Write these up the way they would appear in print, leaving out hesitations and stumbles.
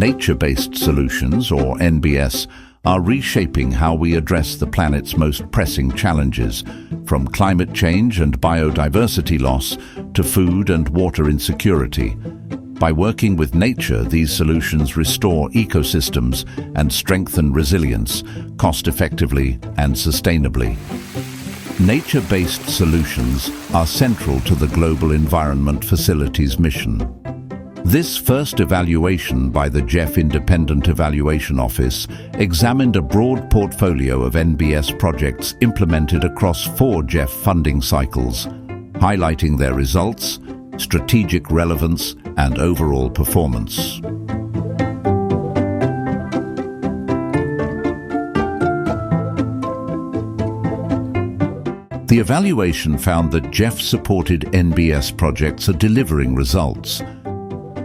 Nature-based solutions, or NBS, are reshaping how we address the planet's most pressing challenges, from climate change and biodiversity loss to food and water insecurity. By working with nature, these solutions restore ecosystems and strengthen resilience, cost-effectively and sustainably. Nature-based solutions are central to the Global Environment Facility's mission. This first evaluation by the GEF Independent Evaluation Office examined a broad portfolio of NBS projects implemented across 4 GEF funding cycles, highlighting their results, strategic relevance, and overall performance. The evaluation found that GEF-supported NBS projects are delivering results.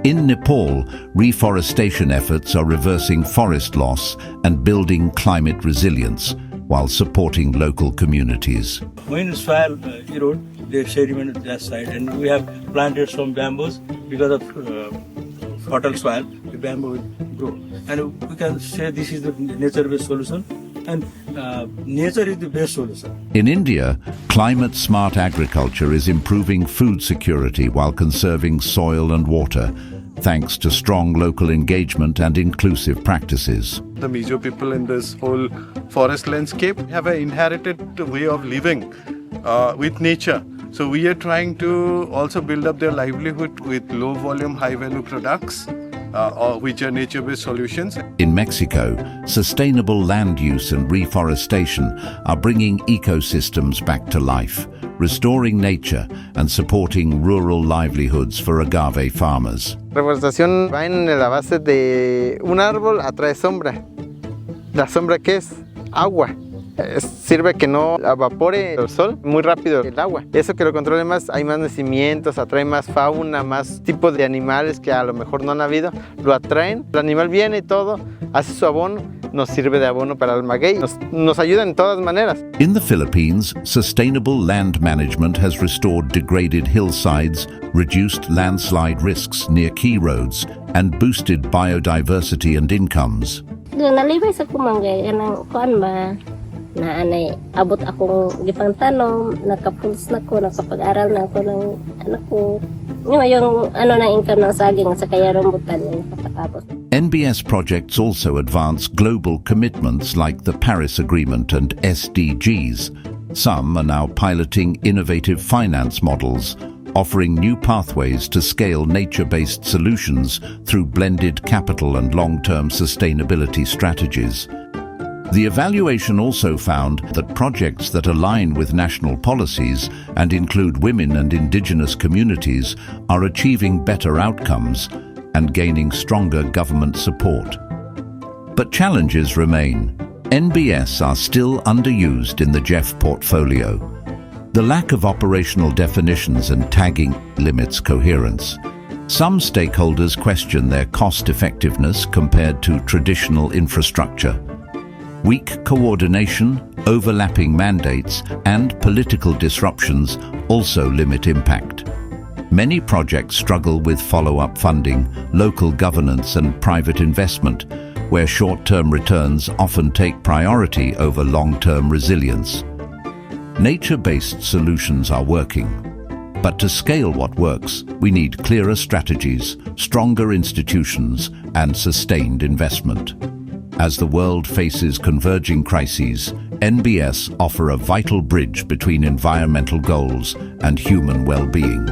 In Nepal, reforestation efforts are reversing forest loss and building climate resilience while supporting local communities. When soil erode, they sediment that side, and we have planted some bamboos because of fertile soil. The bamboo will grow, and we can say this is the nature-based solution, and nature is the best solution. In India, climate-smart agriculture is improving food security while conserving soil and water, thanks to strong local engagement and inclusive practices. The Mizo people in this whole forest landscape have an inherited way of living with nature. So we are trying to also build up their livelihood with low volume, high value products, which are nature-based solutions. In Mexico, sustainable land use and reforestation are bringing ecosystems back to life, restoring nature and supporting rural livelihoods for agave farmers. Reforestación va en la base de un árbol atrae sombra. ¿La sombra qué es? Agua. Sirve que no evapore el sol muy rápido el agua. Eso que lo controle más, hay más nacimientos, atrae más fauna, más tipos de animales que a lo mejor no han habido. Lo atraen, el animal viene y todo, hace su abono, nos sirve de abono para el maguey, nos ayuda en todas maneras. In the Philippines, sustainable land management has restored degraded hillsides, reduced landslide risks near key roads, and boosted biodiversity and incomes. Nalibay sa kumanggay, anang kuan ba? Na anay abot akong gipang tanom, nakapuls na ko, nakapag-aral na ako ng anak ko. Yung na income ng saging sa kaya rambutan yung nakapatapos. NBS projects also advance global commitments like the Paris Agreement and SDGs. Some are now piloting innovative finance models, offering new pathways to scale nature-based solutions through blended capital and long-term sustainability strategies. The evaluation also found that projects that align with national policies and include women and indigenous communities are achieving better outcomes and gaining stronger government support. But challenges remain. NBS are still underused in the GEF portfolio. The lack of operational definitions and tagging limits coherence. Some stakeholders question their cost-effectiveness compared to traditional infrastructure. Weak coordination, overlapping mandates, and political disruptions also limit impact. Many projects struggle with follow-up funding, local governance, and private investment, where short-term returns often take priority over long-term resilience. Nature-based solutions are working, but to scale what works, we need clearer strategies, stronger institutions, and sustained investment. As the world faces converging crises, NBS offer a vital bridge between environmental goals and human well-being.